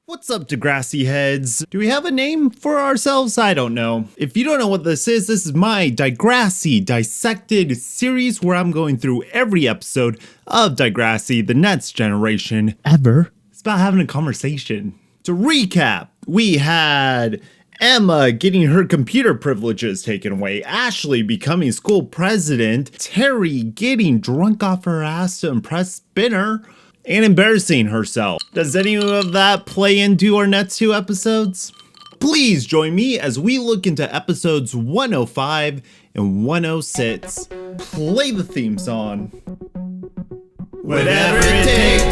What's up, Degrassi heads? Do we have a name for ourselves? I don't know. If you don't know what this is my Degrassi Dissected series where I'm going through every episode of Degrassi, the next generation ever. It's about having a conversation. To recap, we had Emma getting her computer privileges taken away, Ashley becoming school president, Terry getting drunk off her ass to impress Spinner, and embarrassing herself. Does any of that play into our next two episodes? Please join me as we look into episodes 105 and 106. Play the theme song. Whatever it takes,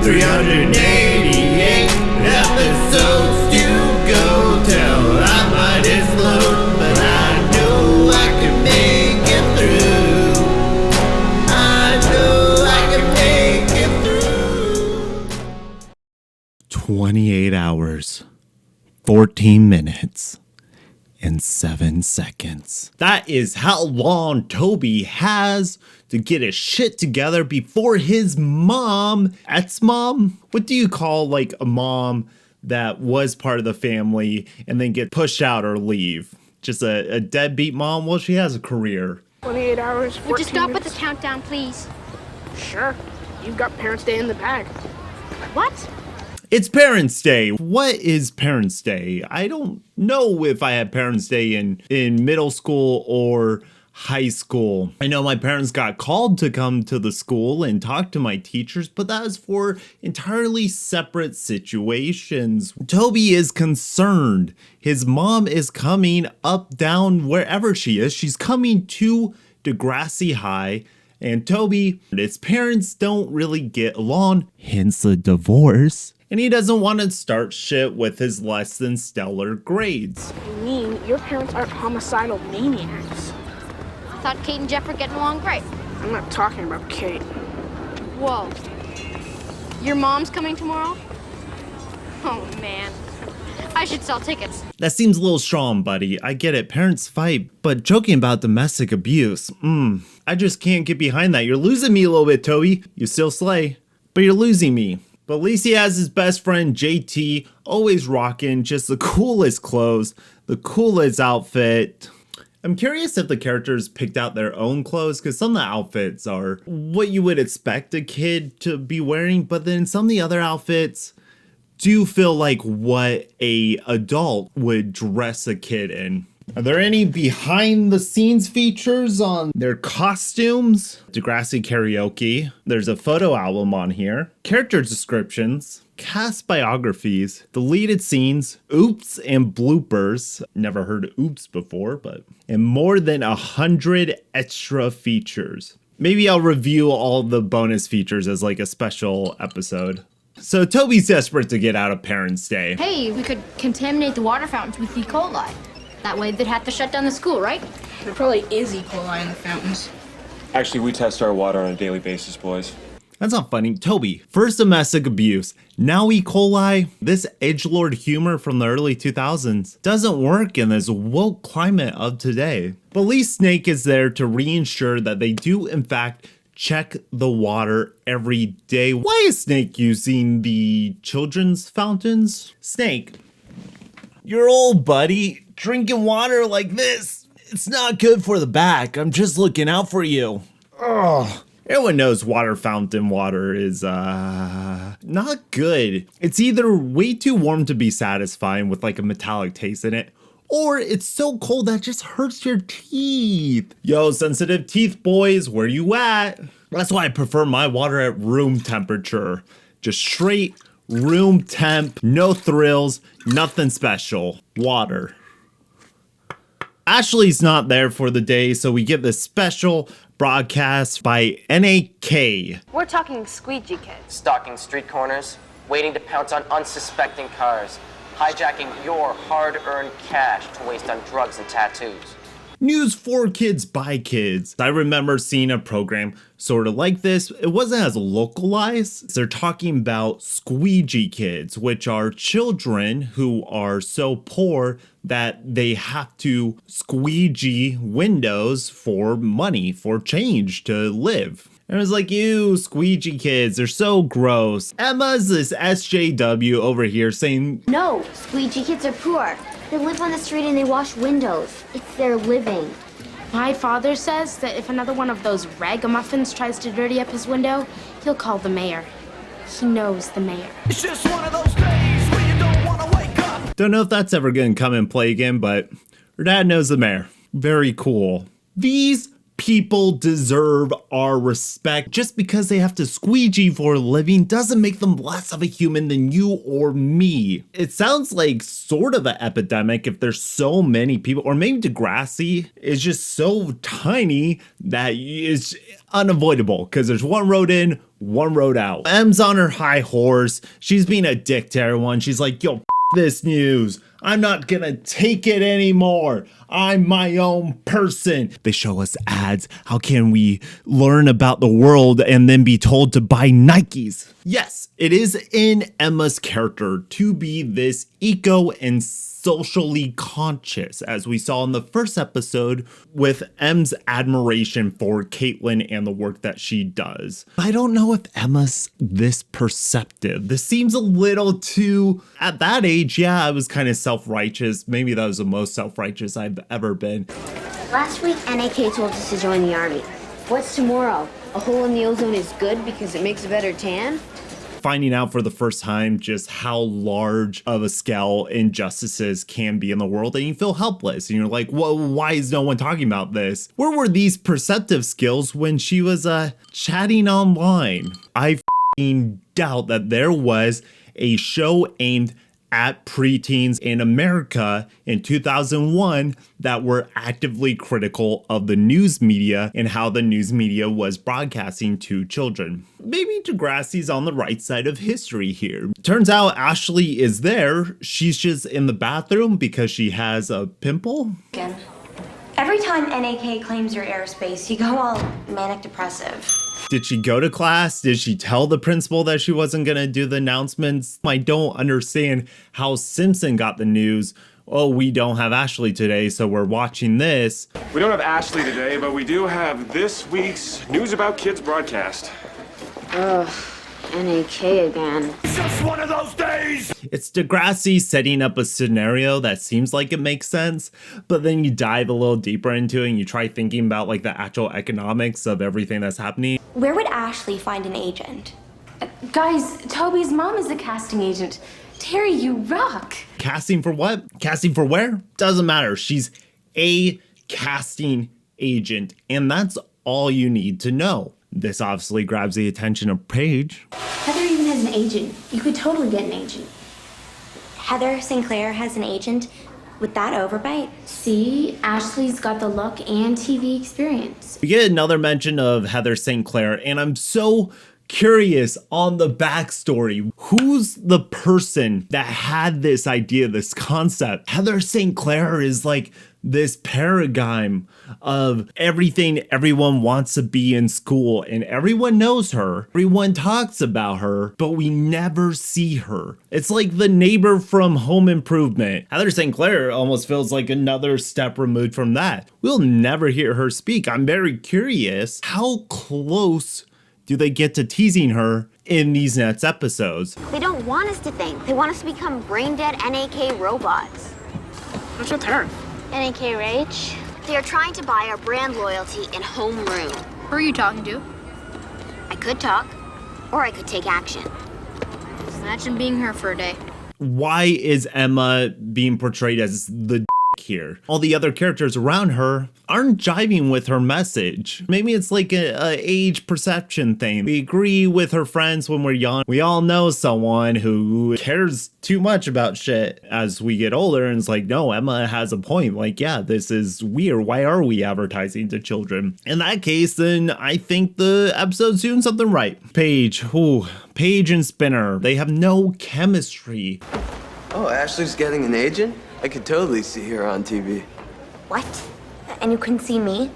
388 episodes to go till I might explode, but I know I can make it through. 28 hours, 14 minutes, and 7 seconds. That is how long Toby has to get his shit together before his mom, ex-mom? What do you call like a mom that was part of the family and then get pushed out or leave? Just a deadbeat mom? Well, she has a career. 28 hours, 14 Would you stop minutes? with the countdown, please? Sure. You've got Parents' Day in the bag. What? It's Parents' Day. What is Parents' Day? I don't know if I had Parents' Day in middle school or high school. I know my parents got called to come to the school and talk to my teachers, but that was for entirely separate situations. Toby is concerned. His mom is coming up, down, wherever she is. She's coming to Degrassi High. And Toby, his parents don't really get along, hence the divorce. And he doesn't want to start shit with his less than stellar grades. I mean, your parents aren't homicidal maniacs. I thought Kate and Jeff were getting along great. I'm not talking about Kate. Whoa. Your mom's coming tomorrow? Oh, man. I should sell tickets. That seems a little strong, buddy. I get it, parents fight, but joking about domestic abuse, I just can't get behind that. You're losing me a little bit, Toby. You still slay, but you're losing me. But at least he has his best friend, JT, always rocking just the coolest clothes, the coolest outfit. I'm curious if the characters picked out their own clothes, because some of the outfits are what you would expect a kid to be wearing, but then some of the other outfits do feel like what a adult would dress a kid in. Are there any behind the scenes features on their costumes? Degrassi karaoke. There's a photo album on here. Character descriptions. Cast biographies. Deleted scenes. Oops and bloopers. Never heard oops before, but. And more than 100 extra features. Maybe I'll review all the bonus features as like a special episode. So Toby's desperate to get out of Parents' Day. Hey, we could contaminate the water fountains with E. coli. That way they'd have to shut down the school, right? There probably is E. coli in the fountains. Actually, we test our water on a daily basis, boys. That's not funny. Toby, first domestic abuse, now E. coli. This edgelord humor from the early 2000s doesn't work in this woke climate of today. But at least Snake is there to reassure that they do in fact check the water every day. Why is Snake using the children's fountains? Snake, your old buddy drinking water like this. It's not good for the back. I'm just looking out for you. Ugh. Everyone knows water fountain water is not good. It's either way too warm to be satisfying with like a metallic taste in it, or it's so cold that it just hurts your teeth. Yo, sensitive teeth boys, where you at? That's why I prefer my water at room temperature. Just straight room temp, no thrills, nothing special. Water. Ashley's not there for the day, so we get this special broadcast by NAK. We're talking squeegee kids. Stalking street corners, waiting to pounce on unsuspecting cars, hijacking your hard-earned cash to waste on drugs and tattoos. News for kids by kids. I remember seeing a program sort of like this. It wasn't as localized. They're talking about squeegee kids, which are children who are so poor that they have to squeegee windows for money, for change to live. And it was like, ew, squeegee kids, they're so gross. Emma's this SJW over here saying, No, squeegee kids are poor. They live on the street and they wash windows. It's their living. My father says that if another one of those ragamuffins tries to dirty up his window, he'll call the mayor. He knows the mayor. It's just one of those days when you don't want to wake up. don't know if that's ever going to come and play again, but her dad knows the mayor. Very cool. These people deserve our respect. Just because they have to squeegee for a living doesn't make them less of a human than you or me. It sounds like sort of an epidemic if there's so many people, or maybe Degrassi is just so tiny that it's unavoidable because there's one road in, one road out. M's on her high horse. She's being a dick to everyone. She's like, yo, this news. I'm not gonna take it anymore. I'm my own person. They show us ads. How can we learn about the world and then be told to buy Nikes? Yes, it is in Emma's character to be this eco and socially conscious, as we saw in the first episode with M's admiration for Caitlin and the work that she does. I don't know if Emma's this perceptive. This seems a little too, at that age, yeah, I was kind of self-righteous. Maybe that was the most self-righteous I've ever been. Last week, NAK told us to join the army. What's tomorrow? A hole in the ozone is good because it makes a better tan? Finding out for the first time just how large of a scale injustices can be in the world, and you feel helpless and you're like, well, why is no one talking about this? Where were these perceptive skills when she was chatting online? I doubt that there was a show aimed at preteens in America in 2001 that were actively critical of the news media and how the news media was broadcasting to children. Maybe Degrassi's on the right side of history here. Turns out Ashley is there. She's just in the bathroom because she has a pimple. Again. Every time NAK claims your airspace, you go all manic depressive. Did she go to class? Did she tell the principal that she wasn't going to do the announcements? I don't understand how Simpson got the news. Oh, we don't have Ashley today, so we're watching this. We don't have Ashley today, but we do have this week's News About Kids broadcast. Ugh, NAK again. It's just one of those days. It's Degrassi setting up a scenario that seems like it makes sense, but then you dive a little deeper into it and you try thinking about like the actual economics of everything that's happening. Where would Ashley find an agent? Guys, Toby's mom is a casting agent. Terry, you rock. Casting for what? Casting for where? Doesn't matter. She's a casting agent, and that's all you need to know. This obviously grabs the attention of Paige. Heather even has an agent. You could totally get an agent. Heather St. Clair has an agent with that overbite. See, Ashley's got the look and TV experience. We get another mention of Heather St. Clair, and I'm so curious on the backstory. Who's the person that had this idea, this concept? Heather St. Clair is like this paradigm of everything everyone wants to be in school, and everyone knows her, everyone talks about her, but we never see her. It's like the neighbor from Home Improvement. Heather St. Clair almost feels like another step removed from that. We'll never hear her speak. I'm very curious, how close do they get to teasing her in these next episodes? They don't want us to think. They want us to become brain-dead NAK robots. What's with her? NAK Rage? They are trying to buy our brand loyalty and homeroom. Who are you talking to? I could talk, or I could take action. Imagine being her for a day. Why is Emma being portrayed as the here? All the other characters around her aren't jiving with her message. Maybe it's like a age perception thing. We agree with her friends when we're young. We all know someone who cares too much about shit as we get older, and it's like, no, Emma has a point. Like, yeah, this is weird. Why are we advertising to children? In that case, then I think the episode's doing something right. Paige, Paige and Spinner, they have no chemistry. Oh, Ashley's getting an agent? I could totally see her on TV. What? And you couldn't see me?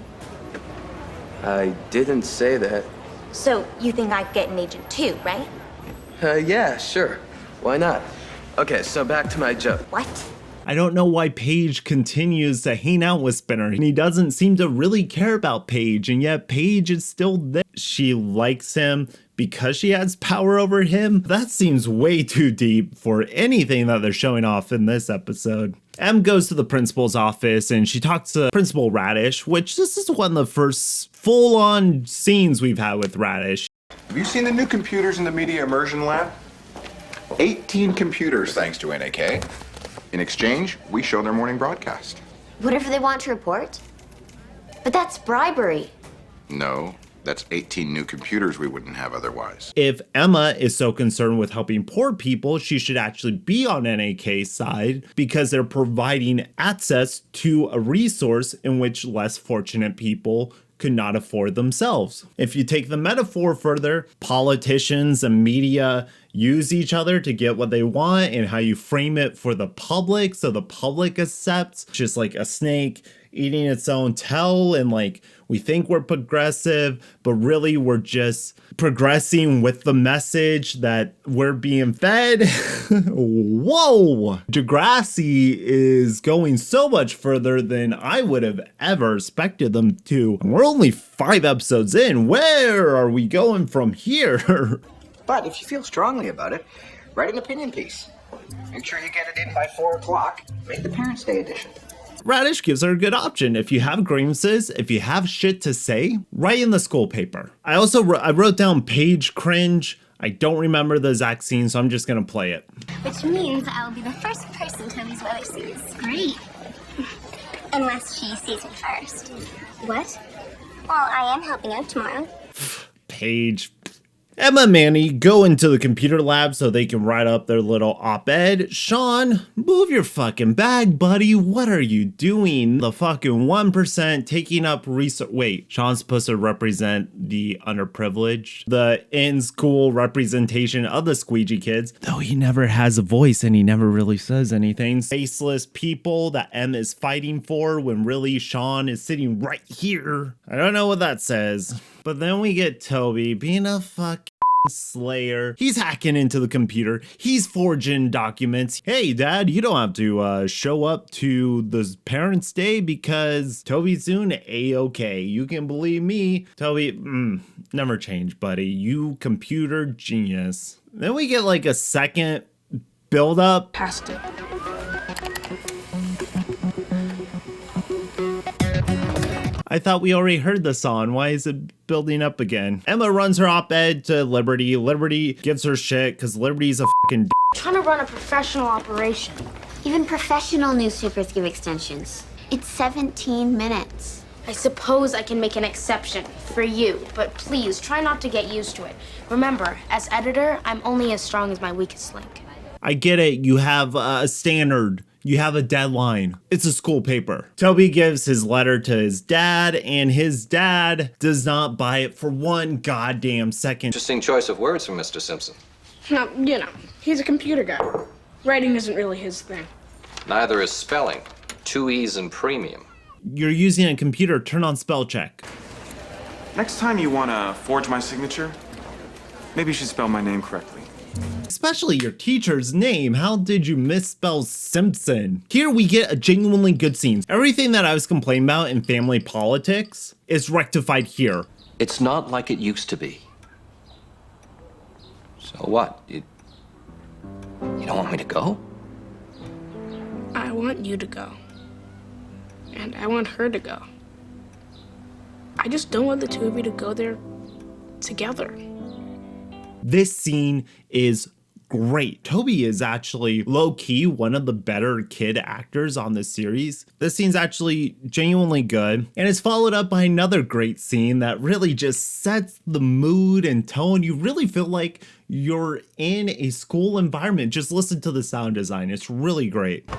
I didn't say that. So you think I could get an agent too, right? Yeah, sure. Why not? Okay, so back to my joke. What? I don't know why Paige continues to hang out with Spinner. And he doesn't seem to really care about Paige, and yet Paige is still there. She likes him because she has power over him. That seems way too deep for anything that they're showing off in this episode. Em goes to the principal's office and she talks to Principal Radish, which this is one of the first full-on scenes we've had with Radish. Have you seen the new computers in the media immersion lab? 18 computers, thanks to NAK. In exchange, we show their morning broadcast. Whatever they want to report? But that's bribery. No, that's 18 new computers we wouldn't have otherwise. If Emma is so concerned with helping poor people, she should actually be on NAK's side because they're providing access to a resource in which less fortunate people could not afford themselves. If you take the metaphor further, politicians and media use each other to get what they want, and how you frame it for the public so the public accepts, just like a snake eating its own tail, and like we think we're progressive, but really we're just progressing with the message that we're being fed. Whoa! Degrassi is going so much further than I would have ever expected them to. We're only 5 episodes in. Where are we going from here? But if you feel strongly about it, write an opinion piece. Make sure you get it in by 4 o'clock. Make the Parents' Day edition. Radish gives her a good option. If you have grievances, if you have shit to say, write in the school paper. I wrote down Paige cringe. I don't remember the exact scene, so I'm just gonna play it. Which means I'll be the first person Toby's mother sees. Great. Unless she sees me first. What? Well, I am helping out tomorrow. Paige. Emma and Manny go into the computer lab so they can write up their little op-ed. Sean, move your fucking bag, buddy. What are you doing? The fucking 1% taking up research. Wait, Sean's supposed to represent the underprivileged, the in-school representation of the squeegee kids, though he never has a voice and he never really says anything. Faceless people that Em is fighting for when really Sean is sitting right here. I don't know what that says. But then we get Toby being a fucking slayer. He's hacking into the computer. He's forging documents. Hey, Dad, you don't have to show up to the Parents' Day because Toby's doing A-okay. You can believe me. Toby, never change, buddy. You computer genius. Then we get like a second build up. Past it. I thought we already heard the song. Why is it building up again? Emma runs her op-ed to Liberty. Liberty gives her shit because Liberty's a fucking Trying to run a professional operation. Even professional newspapers give extensions. It's 17 minutes. I suppose I can make an exception for you, but please try not to get used to it. Remember, as editor, I'm only as strong as my weakest link. I get it. You have a standard. You have a deadline. It's a school paper. Toby gives his letter to his dad, and his dad does not buy it for one goddamn second. Interesting choice of words from Mr. Simpson. No, you know, he's a computer guy. Writing isn't really his thing. Neither is spelling. 2 E's in premium. You're using a computer. Turn on spell check. Next time you want to forge my signature, maybe you should spell my name correctly. Especially your teacher's name. How did you misspell Simpson? Here we get a genuinely good scene. Everything that I was complaining about in family politics is rectified here. It's not like it used to be. So what? You don't want me to go? I want you to go. And I want her to go. I just don't want the two of you to go there together. This scene is great. Toby is actually low-key one of the better kid actors on this series. This scene's actually genuinely good, and it's followed up by another great scene that really just sets the mood and tone. You really feel like you're in a school environment. Just listen to the sound design. It's really great.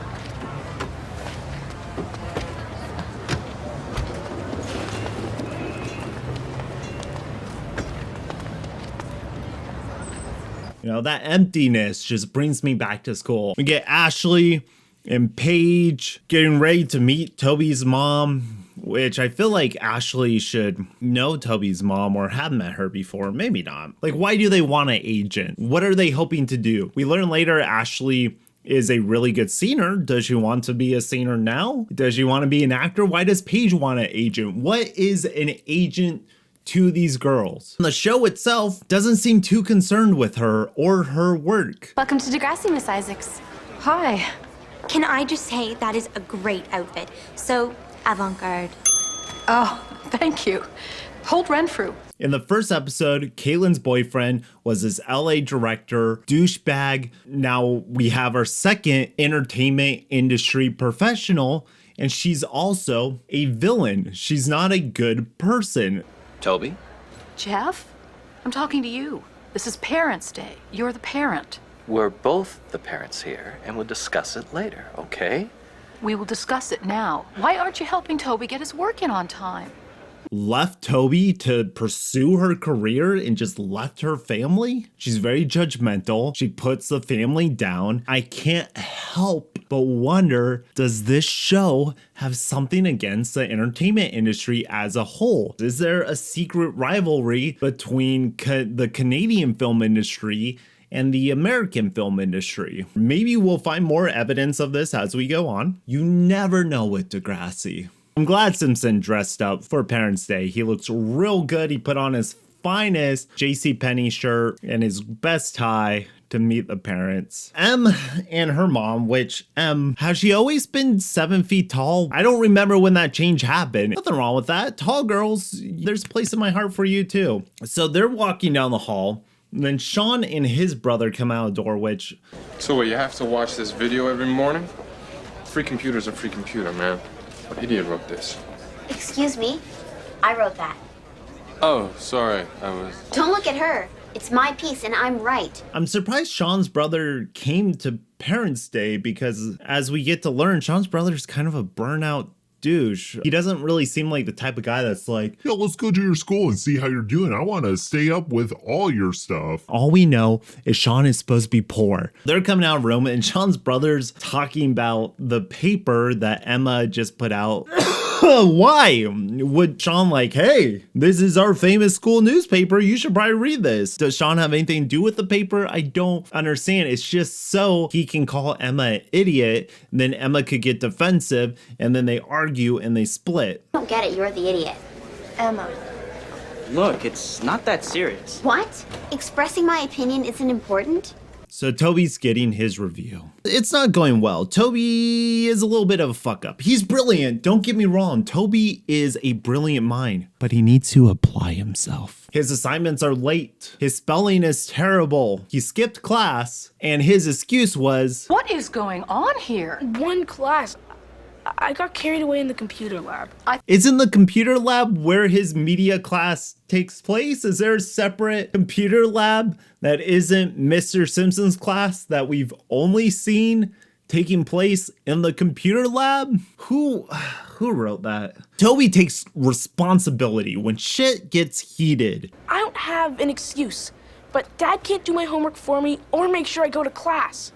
You know, that emptiness just brings me back to school. We get Ashley and Paige getting ready to meet Toby's mom, which I feel like Ashley should know Toby's mom or have met her before. Maybe not. Like, why do they want an agent? What are they hoping to do? We learn later Ashley is a really good singer. Does she want to be a singer now? Does she want to be an actor? Why does Paige want an agent? What is an agent to these girls? The show itself doesn't seem too concerned with her or her work. Welcome to Degrassi, Miss Isaacs. Hi. Can I just say that is a great outfit? So avant-garde. Oh, thank you. Hold Renfrew. In the first episode, Caitlin's boyfriend was this LA director, douchebag. Now we have our second entertainment industry professional, and she's also a villain. She's not a good person. Toby? Jeff? I'm talking to you. This is Parents' Day. You're the parent. We're both the parents here, and we'll discuss it later, okay? We will discuss it now. Why aren't you helping Toby get his work in on time? Left Toby to pursue her career and just left her family? She's very judgmental. She puts the family down. I can't help but wonder, does this show have something against the entertainment industry as a whole? Is there a secret rivalry between the Canadian film industry and the American film industry? Maybe we'll find more evidence of this as we go on. You never know with Degrassi. I'm glad Simpson dressed up for Parents' Day. He looks real good. He put on his finest JCPenney shirt and his best tie to meet the parents. Em and her mom, which has she always been 7 feet tall? I don't remember when that change happened. Nothing wrong with that. Tall girls, there's a place in my heart for you too. So they're walking down the hall. And then Sean and his brother come out the door, which... So what, you have to watch this video every morning? Free computer's a free computer, man. What idiot wrote this? Excuse me? I wrote that. Oh, sorry, Don't look at her. It's my piece and I'm right. I'm surprised Sean's brother came to Parents' Day because as we get to learn, Sean's brother's kind of a burnout douche. He doesn't really seem like the type of guy that's like, yeah, let's go to your school and see how you're doing. I want to stay up with all your stuff. All we know is Sean is supposed to be poor. They're coming out of Rome and Sean's brother's talking about the paper that Emma just put out. Why would Sean like, hey, this is our famous school newspaper, you should probably read this? Does Sean have anything to do with the paper? I don't understand. It's just so he can call Emma an idiot, and then Emma could get defensive, and then they argue and they split. I don't get it, you're the idiot. Emma. Look, it's not that serious. What? Expressing my opinion isn't important? So Toby's getting his review. It's not going well. Toby is a little bit of a fuck up. He's brilliant, don't get me wrong. Toby is a brilliant mind, but he needs to apply himself. His assignments are late. His spelling is terrible. He skipped class, and his excuse was, what is going on here? One class. I got carried away in the computer lab. Isn't the computer lab where his media class takes place? Is there a separate computer lab that isn't Mr. Simpson's class that we've only seen taking place in the computer lab? Who wrote that? Toby takes responsibility when shit gets heated. I don't have an excuse, but Dad can't do my homework for me or make sure I go to class.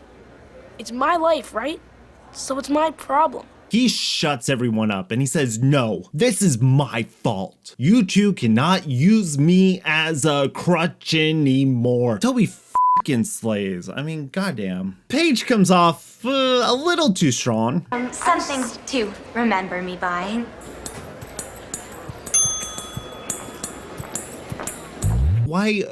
It's my life, right? So it's my problem. He shuts everyone up and he says, no, this is my fault. You two cannot use me as a crutch anymore. Toby fucking slays. I mean, goddamn. Paige comes off a little too strong. Something to remember me by. Why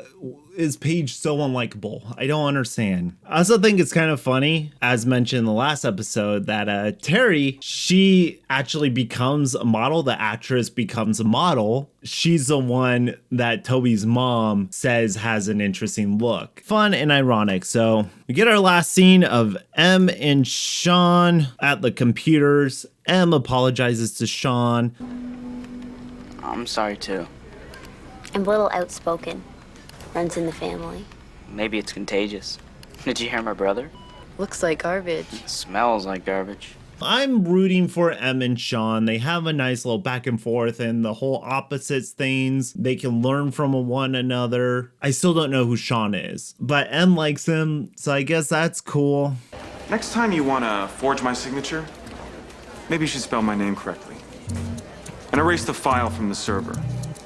is Paige so unlikable? I don't understand. I also think it's kind of funny, as mentioned in the last episode, that Terry, she actually becomes a model. The actress becomes a model. She's the one that Toby's mom says has an interesting look. Fun and ironic. So we get our last scene of Em and Sean at the computers. Em apologizes to Sean. I'm sorry too. I'm a little outspoken. Runs in the family. Maybe it's contagious. Did you hear my brother? Looks like garbage. Smells like garbage. I'm rooting for Em and Sean. They have a nice little back and forth and the whole opposites things. They can learn from one another. I still don't know who Sean is, but Em likes him, so I guess that's cool. Next time you want to forge my signature, maybe you should spell my name correctly. And erase the file from the server.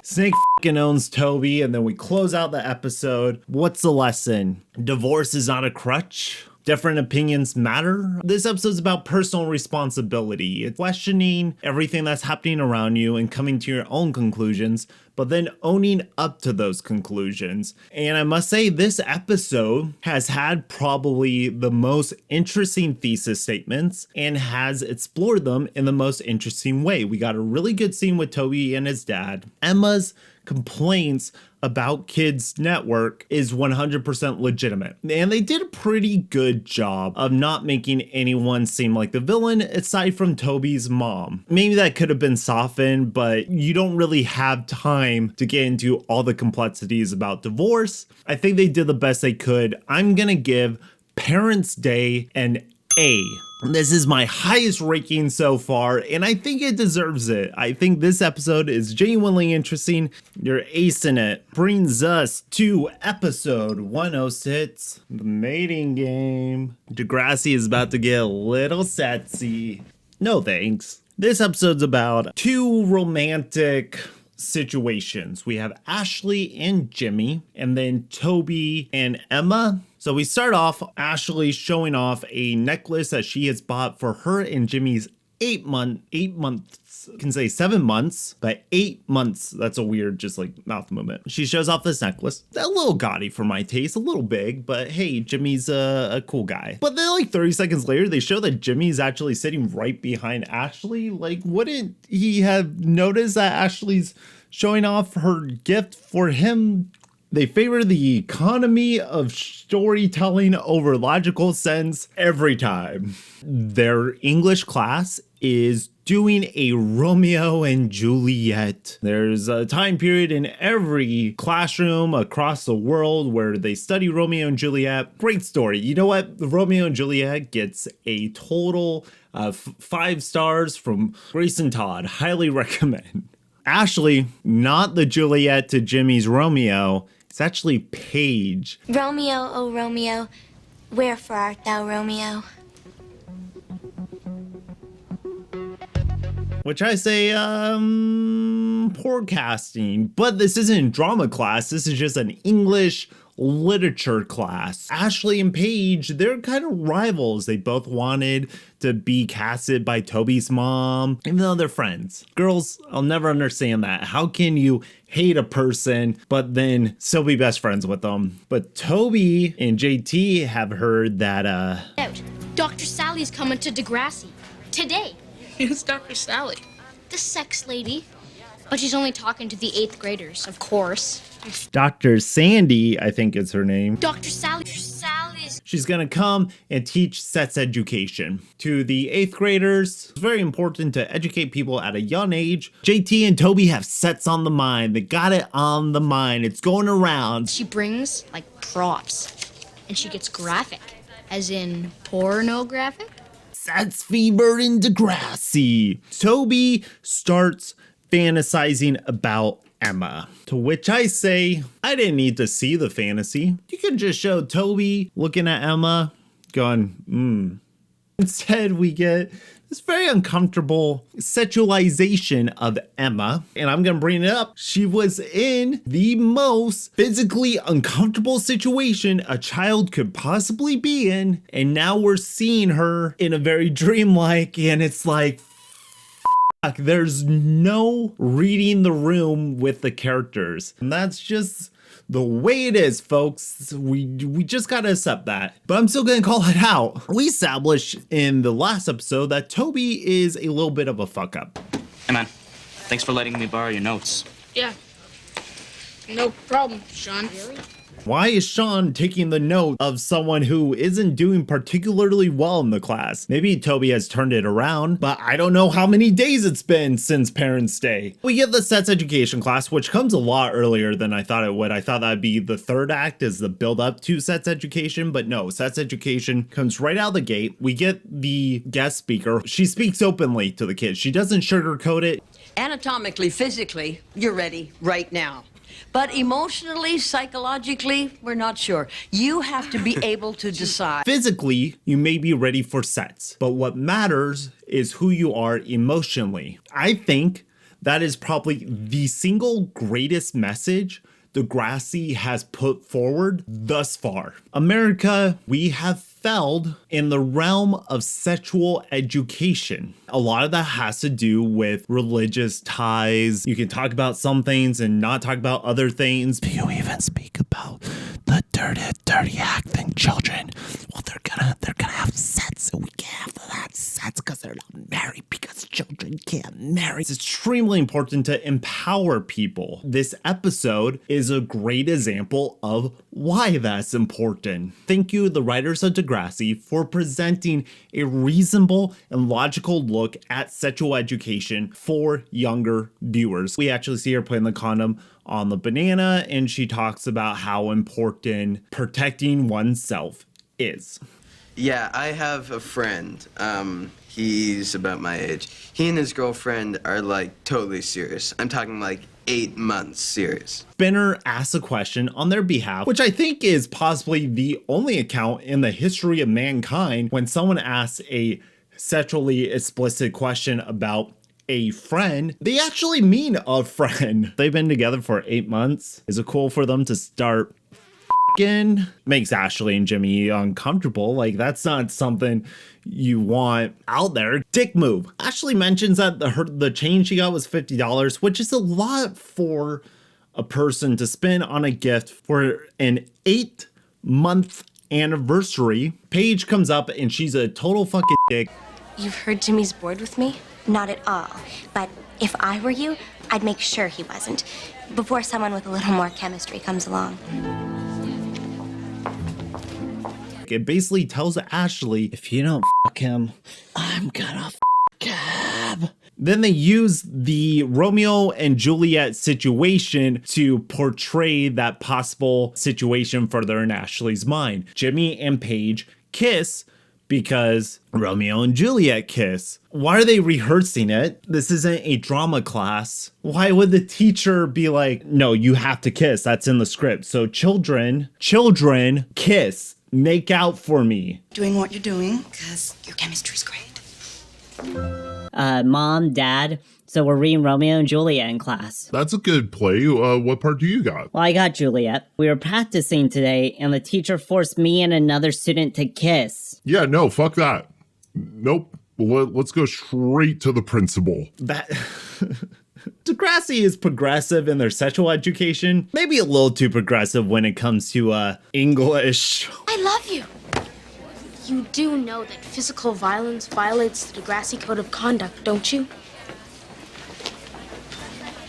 Snake fucking owns Toby, and then we close out the episode. What's the lesson? Divorce is not a crutch. different opinions matter. This episode's about personal responsibility. It's questioning everything that's happening around you and coming to your own conclusions, but then owning up to those conclusions. And I must say, this episode has had probably the most interesting thesis statements and has explored them in the most interesting way. We got a really good scene with Toby and his dad. Emma's complaints about Kids Network is 100% legitimate. And they did a pretty good job of not making anyone seem like the villain aside from Toby's mom. Maybe that could have been softened, but you don't really have time to get into all the complexities about divorce. I think they did the best they could. I'm gonna give Parents' Day an A. This is my highest ranking so far, and I think it deserves it. I think this episode is genuinely interesting. You're acing it. Brings us to episode 106, The Mating Game. Degrassi is about to get a little sexy. No thanks. This episode's about two romantic situations. We have Ashley and Jimmy, and then Toby and Emma. So we start off Ashley showing off a necklace that she has bought for her and Jimmy's 8 months, I can say 7 months, but 8 months. That's a weird, just like mouth movement. She shows off this necklace, a little gaudy for my taste, a little big, but hey, Jimmy's a cool guy. But then like 30 seconds later, they show that Jimmy's actually sitting right behind Ashley. Like, wouldn't he have noticed that Ashley's showing off her gift for him? They favor the economy of storytelling over logical sense every time. Their English class is doing a Romeo and Juliet. There's a time period in every classroom across the world where they study Romeo and Juliet. Great story. You know what? Romeo and Juliet gets a total of 5 stars from Grace and Todd. Highly recommend. Ashley, not the Juliet to Jimmy's Romeo. It's actually Paige. Romeo, oh Romeo, wherefore art thou, Romeo? Which I say, poor casting. But this isn't drama class. This is just an English literature class. Ashley and Paige, they're kind of rivals. They both wanted to be casted by Toby's mom, even though they're friends. Girls, I'll never understand that. How can you hate a person, but then still be best friends with them? But Toby and JT have heard that, Out. Dr. Sally's coming to Degrassi. Today. Who's Dr. Sally? The sex lady. But she's only talking to the 8th graders, of course. Dr. Sandy, I think is her name. Dr. Sally's. She's gonna come and teach sex education to the 8th graders. It's very important to educate people at a young age. JT and Toby have sex on the mind. They got it on the mind. It's going around. She brings, like, props. And she gets graphic. As in pornographic? Sex fever in Degrassi. Toby starts fantasizing about Emma, to which I say, I didn't need to see the fantasy. You could just show Toby looking at Emma going, Instead, we get this very uncomfortable sexualization of Emma. And I'm going to bring it up. She was in the most physically uncomfortable situation a child could possibly be in. And now we're seeing her in a very dreamlike, and it's like, there's no reading the room with the characters. And that's just the way it is, folks. We just gotta accept that. But I'm still gonna call it out. We established in the last episode that Toby is a little bit of a fuck up. Hey man, thanks for letting me borrow your notes. Yeah. No problem, Sean. Really? Why is Sean taking the note of someone who isn't doing particularly well in the class? Maybe Toby has turned it around, but I don't know how many days it's been since Parents' Day. We get the sex education class, which comes a lot earlier than I thought it would. I thought that'd be the third act as the build up to sex education, but no, sex education comes right out of the gate. We get the guest speaker. She speaks openly to the kids. She doesn't sugarcoat it. Anatomically, physically, you're ready right now. But emotionally, psychologically, we're not sure. You have to be able to decide. Physically, you may be ready for sex, but what matters is who you are emotionally. I think that is probably the single greatest message Degrassi has put forward thus far. America, we have excelled in the realm of sexual education. A lot of that has to do with religious ties. You can talk about some things and not talk about other things. Do you even speak about the dirty acting children? Well, they're gonna have sex, and we can't have sex because they're not married, because children can't marry. It's extremely important to empower people. This episode is a great example of why that's important. Thank you, the writers of Degrassi, for presenting a reasonable and logical look at sexual education for younger viewers. We actually see her putting the condom on the banana, and she talks about how important protecting oneself is. Yeah, I have a friend. He's about my age. He and his girlfriend are like totally serious. I'm talking like 8 months serious. Spinner asks a question on their behalf, which I think is possibly the only account in the history of mankind when someone asks a sexually explicit question about a friend, they actually mean a friend. They've been together for 8 months. Is it cool for them to start f***ing? Makes Ashley and Jimmy uncomfortable. Like, that's not something you want out there. Dick move. Ashley mentions that the change she got was $50, which is a lot for a person to spend on a gift for an 8-month anniversary. Paige comes up and she's a total fucking dick. You've heard Jimmy's bored with me? Not at all. But if I were you, I'd make sure he wasn't. Before someone with a little more chemistry comes along. It basically tells Ashley, if you don't fuck him, I'm gonna fuck him. Then they use the Romeo and Juliet situation to portray that possible situation further in Ashley's mind. Jimmy and Paige kiss because Romeo and Juliet kiss. Why are they rehearsing it? This isn't a drama class. Why would the teacher be like, no, you have to kiss. That's in the script. So children kiss. Make out for me. Doing what you're doing, because your chemistry's great. Mom, Dad, so we're reading Romeo and Juliet in class. That's a good play. What part do you got? Well, I got Juliet. We were practicing today, and the teacher forced me and another student to kiss. Yeah, no, fuck that. Nope. Let's go straight to the principal. That... Degrassi is progressive in their sexual education. Maybe a little too progressive when it comes to English. I love you. You do know that physical violence violates the Degrassi Code of Conduct, don't you?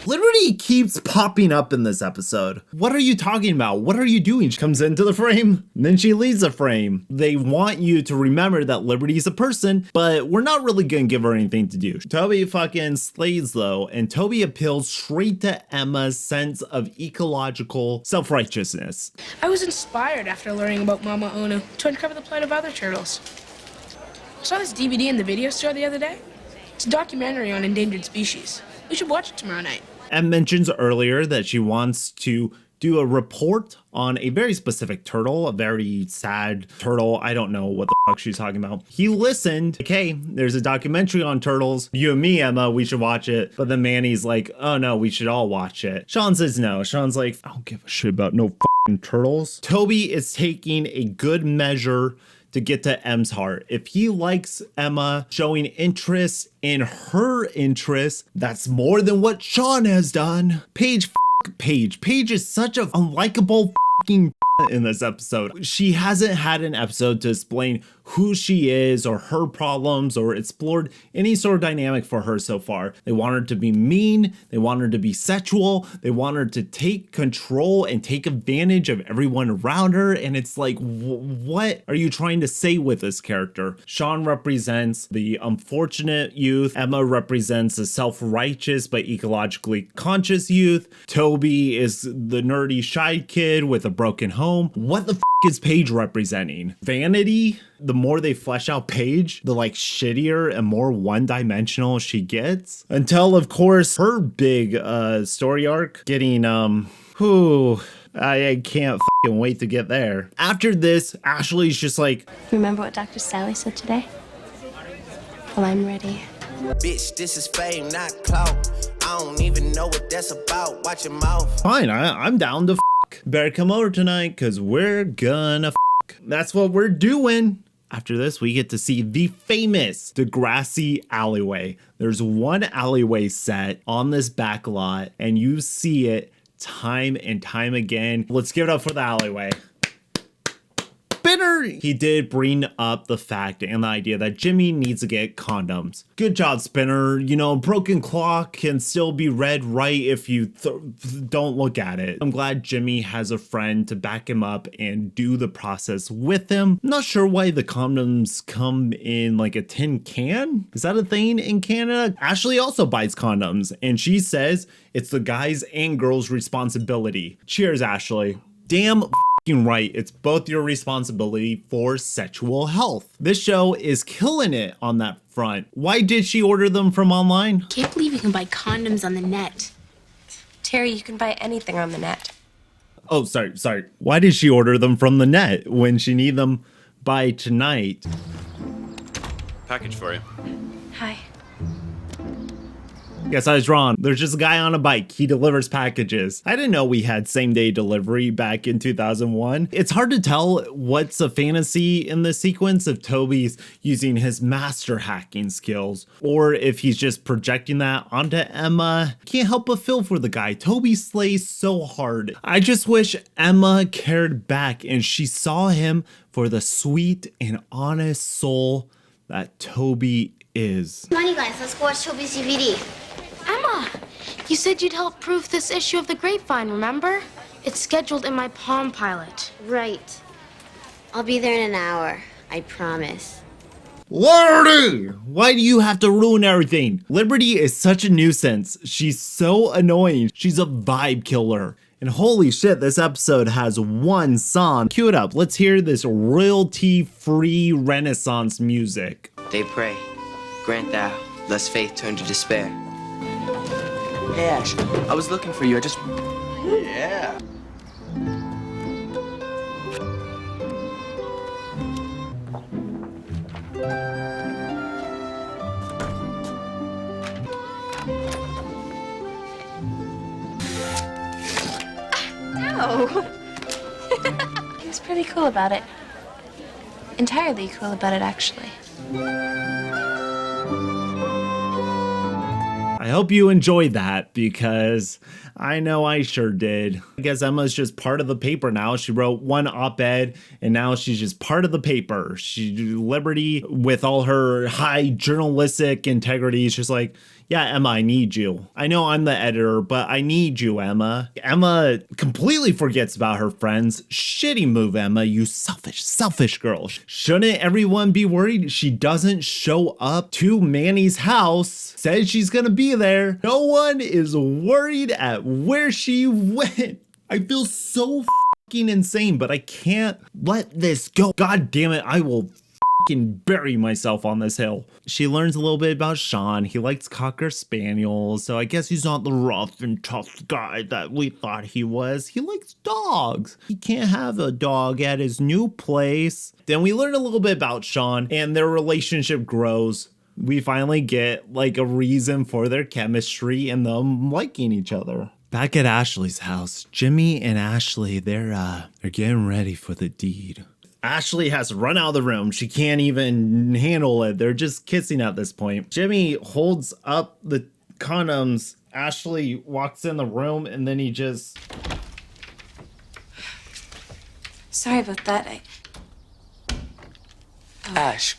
Liberty keeps popping up in this episode. What are you talking about? What are you doing? She comes into the frame, and then she leaves the frame. They want you to remember that Liberty's a person, but we're not really gonna give her anything to do. Toby fucking slays though, and Toby appeals straight to Emma's sense of ecological self-righteousness. I was inspired after learning about Mama Ono to uncover the plight of other turtles. I saw this DVD in the video store the other day. It's a documentary on endangered species. We should watch it tomorrow night. Em mentions earlier that she wants to do a report on a very specific turtle, a very sad turtle. I don't know what the fuck she's talking about. He listened. Okay, there's a documentary on turtles. You and me, Emma, we should watch it. But then Manny's like, oh no, we should all watch it. Sean says no. Sean's like, I don't give a shit about no fucking turtles. Toby is taking a good measure to get to Em's heart. If he likes Emma showing interest in her interests, that's more than what Sean has done. Paige is such a unlikable fucking in this episode. She hasn't had an episode to explain who she is or her problems or explored any sort of dynamic for her so far. They want her to be mean, they want her to be sexual, they want her to take control and take advantage of everyone around her, and it's like, what are you trying to say with this character? Sean represents the unfortunate youth, Emma represents the self-righteous but ecologically conscious youth, Toby is the nerdy shy kid with a broken home. What the f is Paige representing? Vanity? The more they flesh out Paige, the like shittier and more one-dimensional she gets. Until, of course, her big story arc getting, I can't fucking wait to get there. After this, Ashley's just like, Remember what Dr. Sally said today? Well, I'm ready. Bitch, this is fame, not clout. I don't even know what that's about. Watch your mouth. Fine, I'm down to fuck. Better come over tonight, cause we're gonna fuck. That's what we're doing. After this, we get to see the famous Degrassi alleyway. There's one alleyway set on this back lot, and you see it time and time again. Let's give it up for the alleyway. Spinner, he did bring up the fact and the idea that Jimmy needs to get condoms. Good job, Spinner. You know, broken clock can still be read right if you don't look at it. I'm glad Jimmy has a friend to back him up and do the process with him. Not sure why the condoms come in like a tin can. Is that a thing in Canada? Ashley also buys condoms, and she says it's the guys' and girls' responsibility. Cheers, Ashley. Damn right, it's both your responsibility for sexual health. This show is killing it on that front. Why did she order them from online? Can't believe you can buy condoms on the net. Terry, you can buy anything on the net. Oh, sorry. Why did she order them from the net when she need them by tonight? Package for you. Hi. Yes, I was wrong. There's just a guy on a bike. He delivers packages. I didn't know we had same-day delivery back in 2001. It's hard to tell what's a fantasy in this sequence if Toby's using his master hacking skills or if he's just projecting that onto Emma. Can't help but feel for the guy. Toby slays so hard. I just wish Emma cared back and she saw him for the sweet and honest soul that Toby is. Come on, you guys, let's go watch Toby's DVD. Emma, you said you'd help proof this issue of The Grapevine, remember? It's scheduled in my Palm Pilot. Right. I'll be there in an hour, I promise. Liberty! Why do you have to ruin everything? Liberty is such a nuisance. She's so annoying. She's a vibe killer. And holy shit, this episode has one song. Cue it up. Let's hear this royalty-free Renaissance music. They pray, grant thou, lest faith turn to despair. Hey Ash, I was looking for you. Yeah. No. He was pretty cool about it. Entirely cool about it, actually. I hope you enjoyed that because I know I sure did. I guess Emma's just part of the paper now. She wrote one op-ed and now she's just part of the paper. Liberty, with all her high journalistic integrity, is just like, yeah, Emma, I need you. I know I'm the editor, but I need you, Emma. Emma completely forgets about her friends. Shitty move, Emma, you selfish girl. Shouldn't everyone be worried she doesn't show up to Manny's house? Says she's gonna be there. No one is worried at where she went. I feel so fucking insane, but I can't let this go. God damn it, I will bury myself on this hill. She learns a little bit about Sean. He likes Cocker Spaniels, so I guess he's not the rough and tough guy that we thought he was. He likes dogs. He can't have a dog at his new place. Then we learn a little bit about Sean, and their relationship grows. We finally get like a reason for their chemistry and them liking each other. Back at Ashley's house, Jimmy and Ashley, they're getting ready for the deed. Ashley has to run out of the room. She can't even handle it. They're just kissing at this point. Jimmy holds up the condoms. Ashley walks in the room and then he just... Sorry about that. Ash.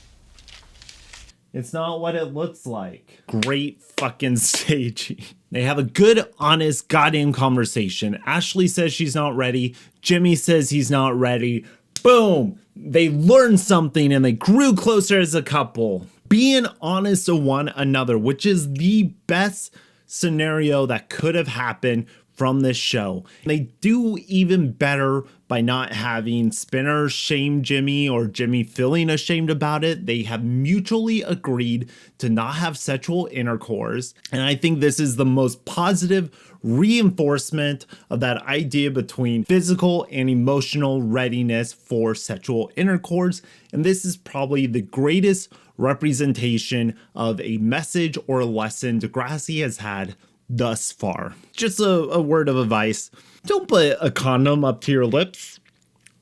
It's not what it looks like. Great fucking staging. They have a good, honest, goddamn conversation. Ashley says she's not ready. Jimmy says he's not ready. Boom! They learned something and they grew closer as a couple. Being honest to one another, which is the best scenario that could have happened from this show. They do even better by not having Spinner shame Jimmy or Jimmy feeling ashamed about it. They have mutually agreed to not have sexual intercourse. And I think this is the most positive reinforcement of that idea between physical and emotional readiness for sexual intercourse. And this is probably the greatest representation of a message or lesson Degrassi has had thus far. Just a word of advice. Don't put a condom up to your lips.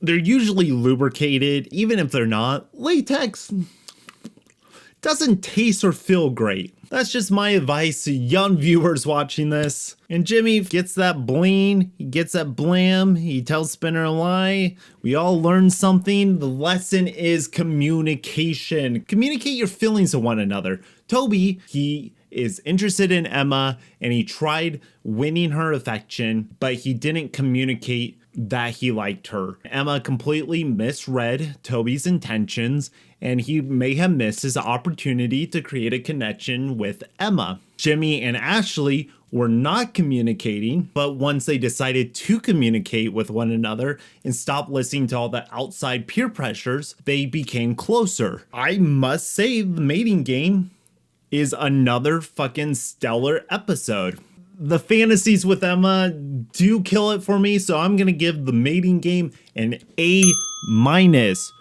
They're usually lubricated, even if they're not. Latex doesn't taste or feel great. That's just my advice to young viewers watching this. And Jimmy gets that bling, he gets that blam, he tells Spinner a lie. We all learn something. The lesson is communication. Communicate your feelings to one another. Toby, he is interested in Emma and he tried winning her affection, but he didn't communicate that he liked her. Emma completely misread Toby's intentions and he may have missed his opportunity to create a connection with Emma. Jimmy and Ashley were not communicating, but once they decided to communicate with one another and stop listening to all the outside peer pressures, they became closer. I must say, the mating game is another fucking stellar episode. The fantasies with Emma do kill it for me, so I'm gonna give the mating game an A-.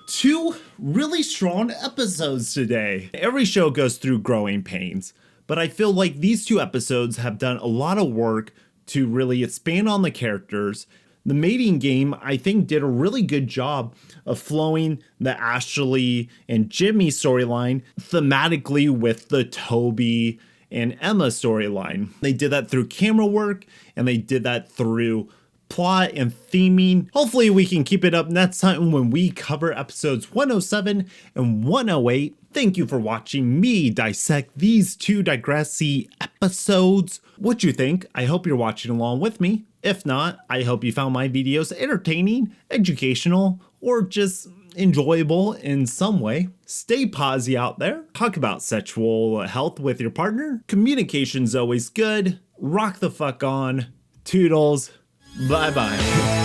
Two really strong episodes today. Every show goes through growing pains, but I feel like these two episodes have done a lot of work to really expand on the characters. The mating game, I think, did a really good job of flowing the Ashley and Jimmy storyline thematically with the Toby and Emma storyline. They did that through camera work and they did that through plot and theming. Hopefully we can keep it up next time when we cover episodes 107 and 108. Thank you for watching me dissect these two Degrassi episodes. What you think? I hope you're watching along with me. If not, I hope you found my videos entertaining, educational, or just enjoyable in some way. Stay posy out there. Talk about sexual health with your partner. Communication's always good. Rock the fuck on. Toodles. Bye-bye.